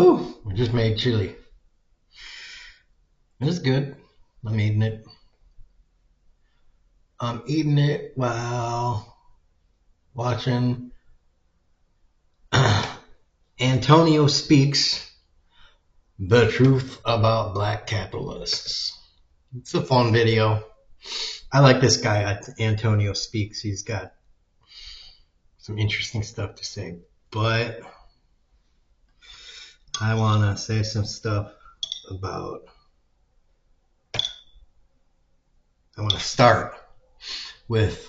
Oh, I just made chili. It's good. I'm eating it. I'm eating it while watching Antonio Speaks the Truth About Black Capitalists. It's a fun video. I like this guy, Antonio Speaks. He's got some interesting stuff to say. But I want to say some stuff about. I want to start with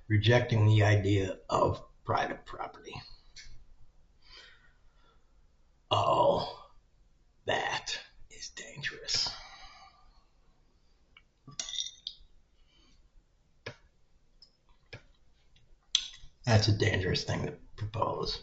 rejecting the idea of private property. Oh, that is dangerous. That's a dangerous thing to propose.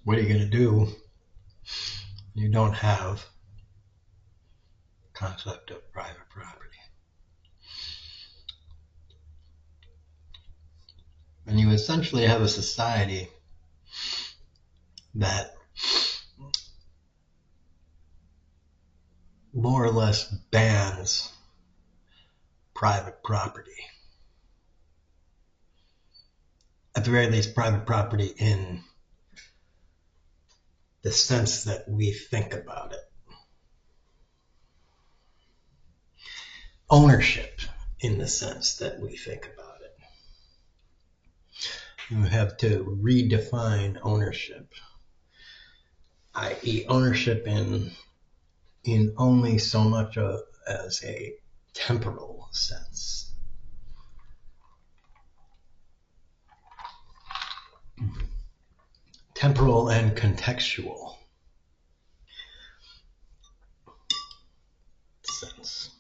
What are you going to do when you don't have concept of private property? And you essentially have a society that more or less bans private property. At the very least, private property in the sense that we think about it. Ownership in the sense that we think about it. You have to redefine ownership, i.e. ownership in only so much as a temporal sense. Temporal and contextual sense.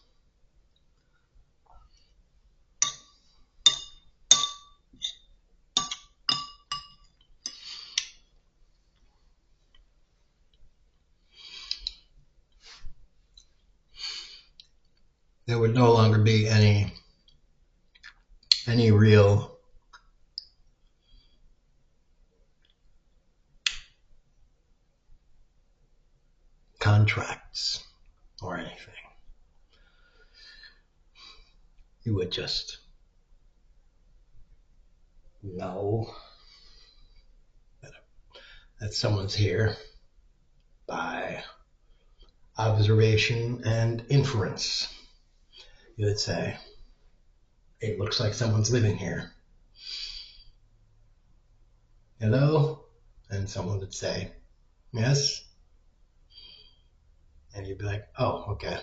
There would no longer be any real contracts or anything. You would just know that someone's here by observation and inference. You would say, it looks like someone's living here. Hello? And someone would say, yes. And you'd be like, oh, okay.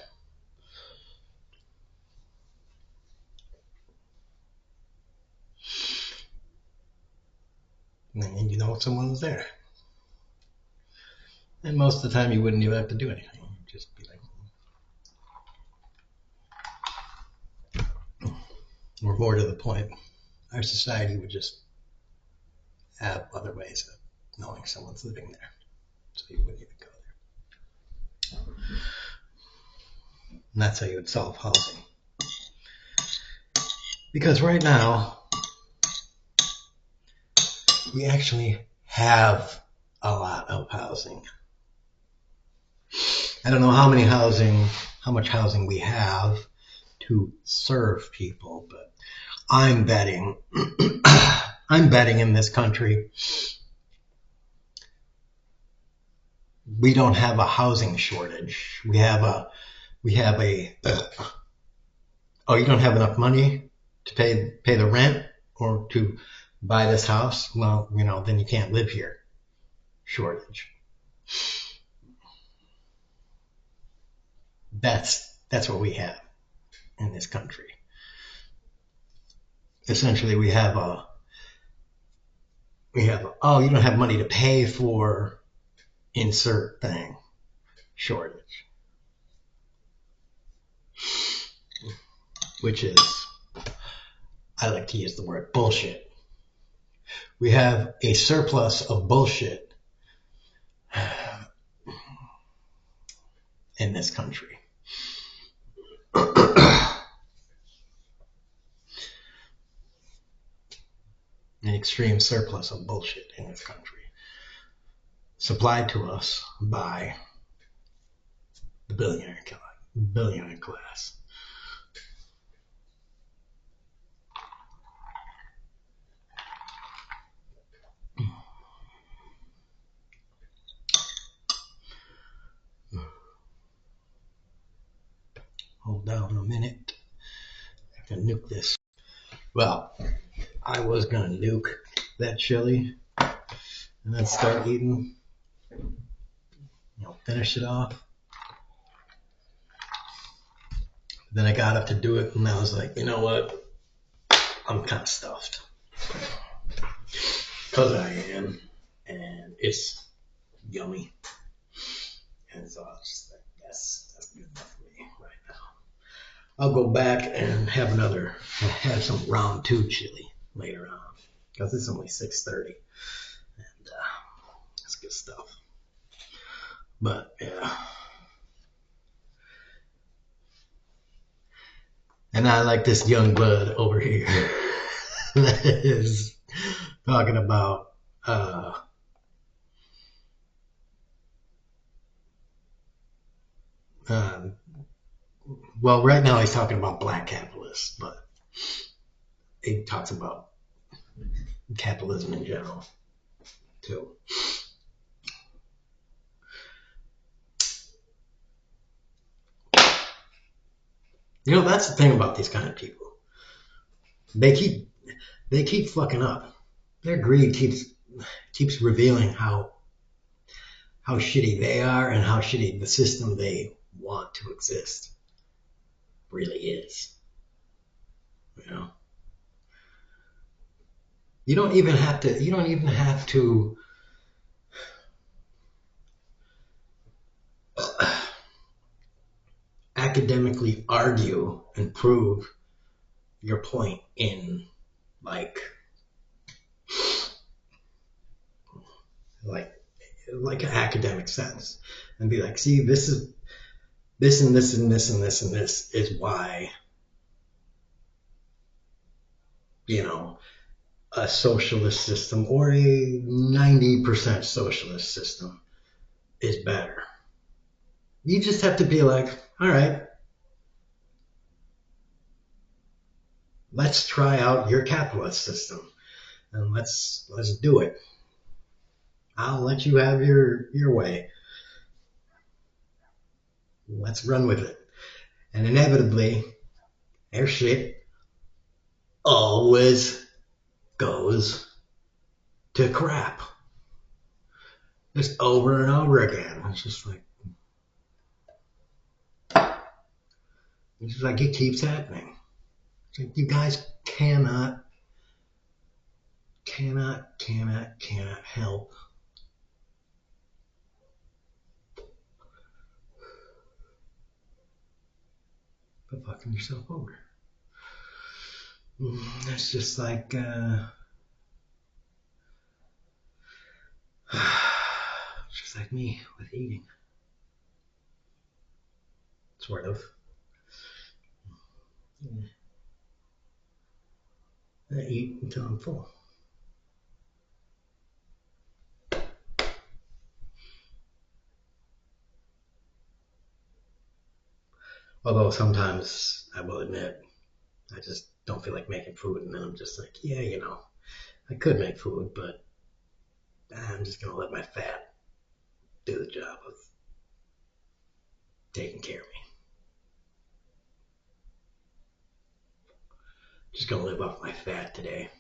And then you know someone's there. And most of the time you wouldn't even have to do anything. You'd just be like, or more to the point, our society would just have other ways of knowing someone's living there. So you wouldn't even go there. And that's how you would solve housing. Because right now, we actually have a lot of housing. I don't know how much housing we have to serve people, but I'm betting in this country we don't have a housing shortage. We have a oh, you don't have enough money to pay the rent or to buy this house? Well, then you can't live here. Shortage. That's what we have in this country. Essentially, we have oh, you don't have money to pay for insert thing. Shortage. which is, I like to use the word bullshit. We have a surplus of bullshit in this country. An extreme surplus of bullshit in this country, supplied to us by the billionaire class. Hold down a minute. I can nuke this. Well, I was gonna nuke that chili and then start eating. Finish it off. Then I got up to do it, and I was like, you know what? I'm kind of stuffed. Because I am, and it's yummy. And so I was just like, that's good enough for me right now. I'll go back and have some round 2 chili later on, because it's only 6:30, and that's good stuff. But yeah. And I like this young blood over here that is talking about well, right now he's talking about black capitalists, but he talks about capitalism in general too. That's the thing about these kind of people. They keep fucking up. Their greed keeps revealing how shitty they are and how shitty the system they want to exist really is. You don't even have to academically argue and prove your point in like an academic sense, and be like, see, this and this and this and this and this is why a socialist system or a 90% socialist system is better. You just have to be like, all right, let's try out your capitalist system and let's do it. I'll let you have your way. Let's run with it. And inevitably, their shit always goes to crap. Just over and over again. It's just like it keeps happening. It's like you guys cannot help but fucking yourself over. It's just like just like me with eating. Sort of. I eat until I'm full. Although sometimes, I will admit, I just don't feel like making food, and then I'm just like, yeah, I could make food, but I'm just going to let my fat do the job of taking care of me. Just going to live off my fat today.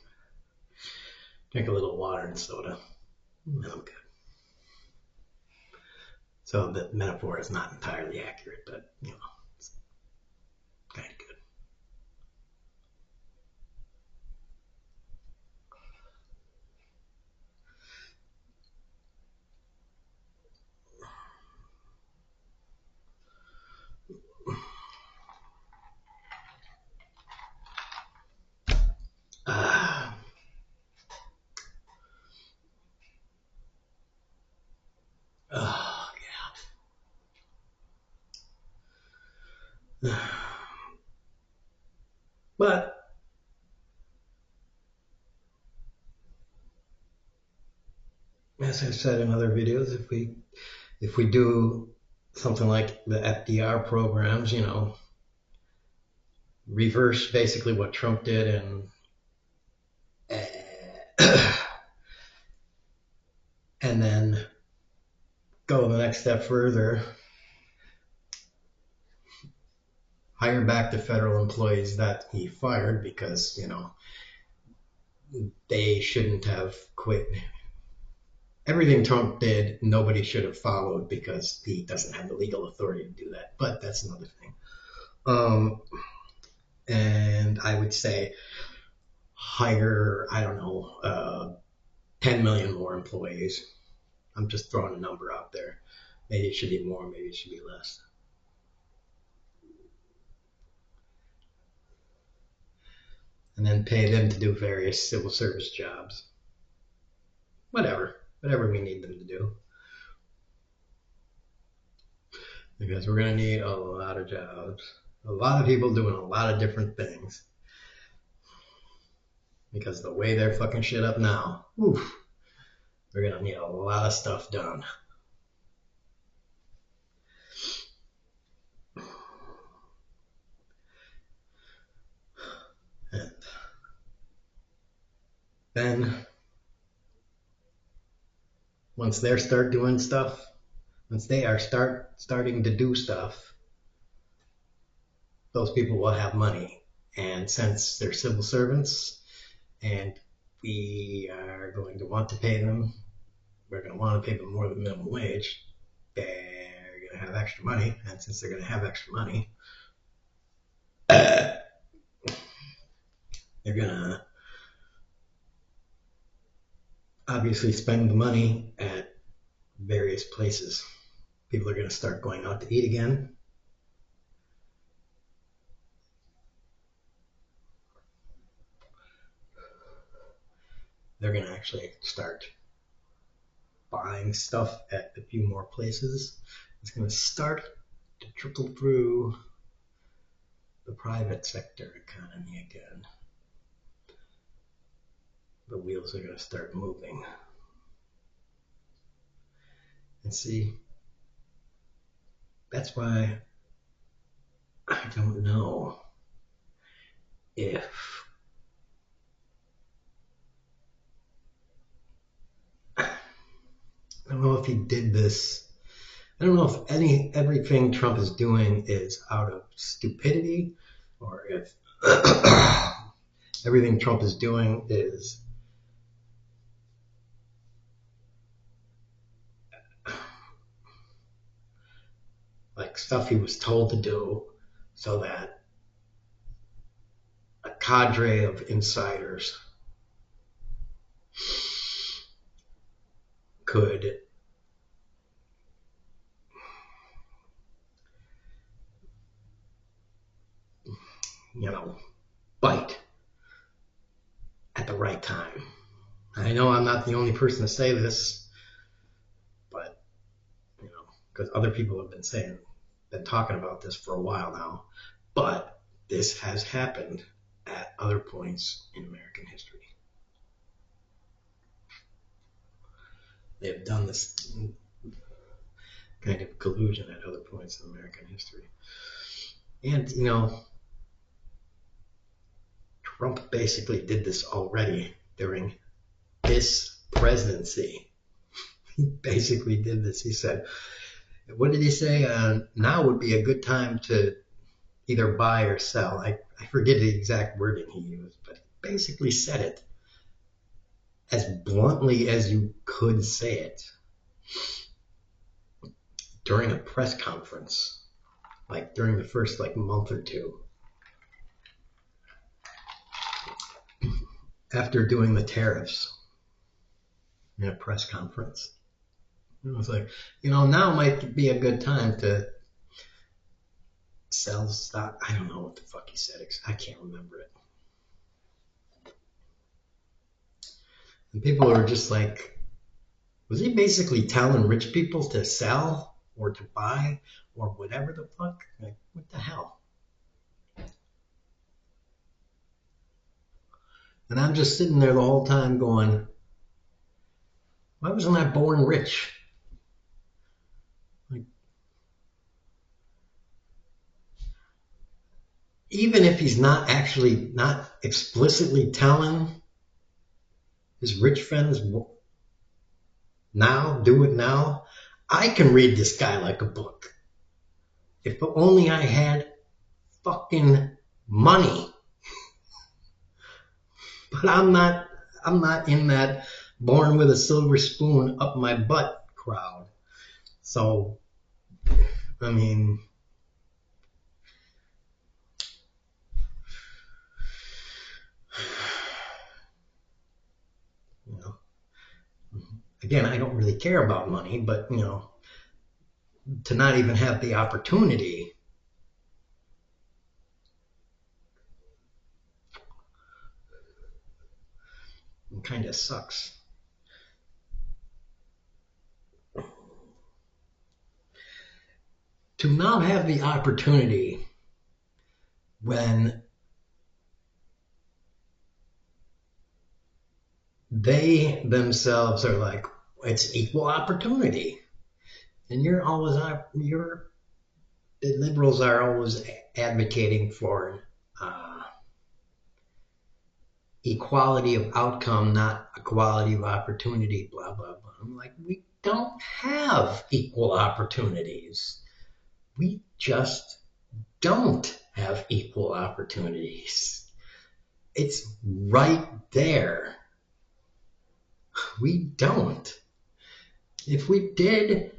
Drink a little water and soda, and then I'm good. So the metaphor is not entirely accurate, but, it's kind of good. But as I've said in other videos, if we do something like the FDR programs, you know, reverse basically what Trump did and and then go the next step further, hire back the federal employees that he fired because, you know, they shouldn't have quit. Everything Trump did, nobody should have followed because he doesn't have the legal authority to do that. But that's another thing. And I would say hire, I don't know, 10 million more employees. I'm just throwing a number out there. Maybe it should be more, maybe it should be less. And then pay them to do various civil service jobs. Whatever we need them to do. Because we're going to need a lot of jobs. A lot of people doing a lot of different things. Because the way they're fucking shit up now, oof, we're going to need a lot of stuff done. And then once they start doing stuff, once they are starting to do stuff, those people will have money. And since they're civil servants and we are going to want to pay them, we're going to want to pay them more than minimum wage, they're going to have extra money. And since they're going to have extra money, they're going to obviously spend the money at various places. People are going to start going out to eat again. They're going to actually start buying stuff at a few more places. It's going to start to trickle through the private sector economy again. The wheels are going to start moving. And see, that's why I don't know if he did this. I don't know if everything Trump is doing is out of stupidity or if everything Trump is doing is like stuff he was told to do so that a cadre of insiders could bite at the right time. I know I'm not the only person to say this, but because other people have been talking about this for a while now, but this has happened at other points in American history. They have done this kind of collusion at other points in American history. And, Trump basically did this already during his presidency. He basically did this. He said, what did he say? Now would be a good time to either buy or sell. I forget the exact wording he used, but he basically said it as bluntly as you could say it during a press conference, like during the first month or two after doing the tariffs in a press conference. It was like, now might be a good time to sell stock. I don't know what the fuck he said. I can't remember it. And people are just like, was he basically telling rich people to sell or to buy or whatever the fuck? Like, what the hell? And I'm just sitting there the whole time going, why wasn't I born rich? Like, even if he's not actually, not explicitly telling his rich friends now, do it now, I can read this guy like a book. If only I had fucking money. But I'm not in that born with a silver spoon up my butt crowd. So, I mean, you know, again, I don't really care about money, but you know, to not even have the opportunity kind of sucks. To not have the opportunity when they themselves are like, it's equal opportunity. And the liberals are always advocating for equality of outcome, not equality of opportunity, blah, blah, blah. I'm like, we don't have equal opportunities. We just don't have equal opportunities. It's right there. We don't. If we did,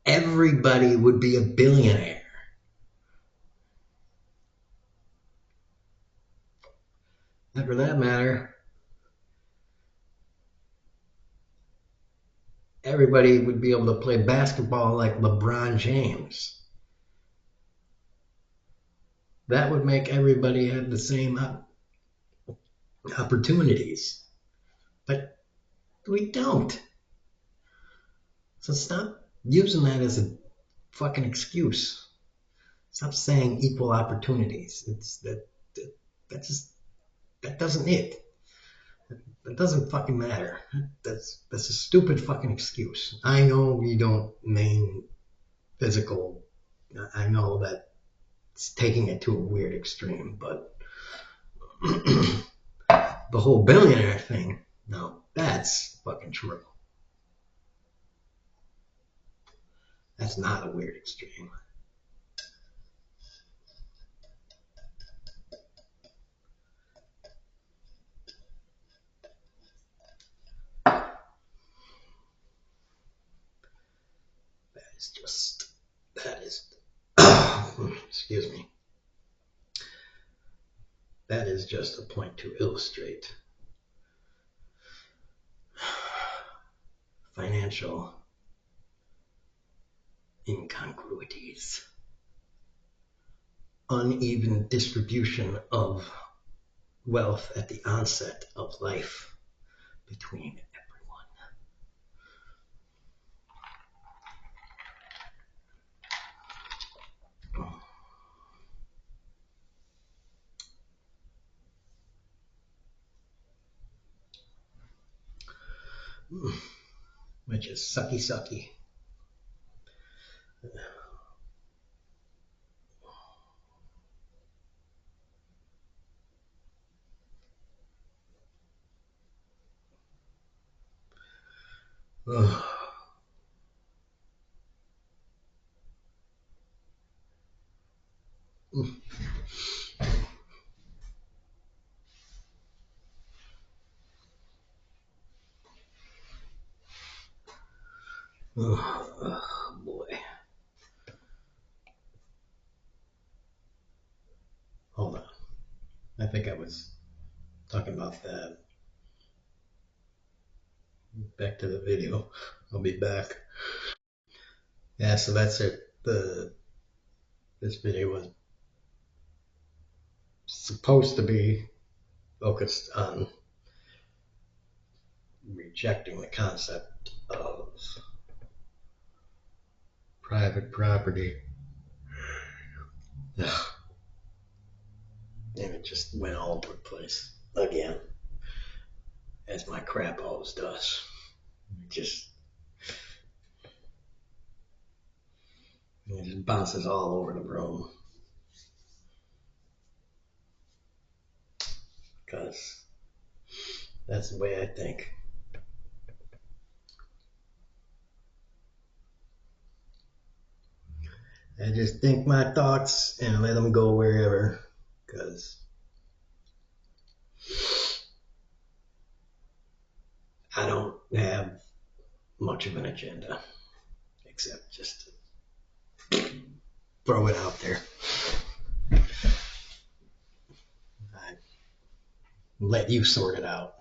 everybody would be a billionaire. And for that matter, everybody would be able to play basketball like LeBron James. That would make everybody have the same opportunities. But we don't. So stop using that as a fucking excuse. Stop saying equal opportunities. That just that doesn't it. That doesn't fucking matter. That's a stupid fucking excuse. I know we don't mean physical. I know that it's taking it to a weird extreme, but the whole billionaire thing, no, that's fucking true. That's not a weird extreme. That is excuse me. That is just a point to illustrate financial incongruities, uneven distribution of wealth at the onset of life between everyone. Which is sucky sucky. Oh boy. Hold on. I think I was talking about that. Back to the video. I'll be back. Yeah, so that's it. This video was supposed to be focused on rejecting the concept of private property. And it just went all over the place. again, as my crap always does. It just bounces all over the room. Because that's the way I think. I just think my thoughts and let them go wherever. Because I don't have much of an agenda. Except just to throw it out there. I let you sort it out.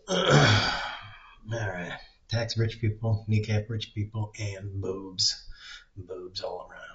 Alright. Tax rich people, kneecap rich people, and boobs. Boobs all around.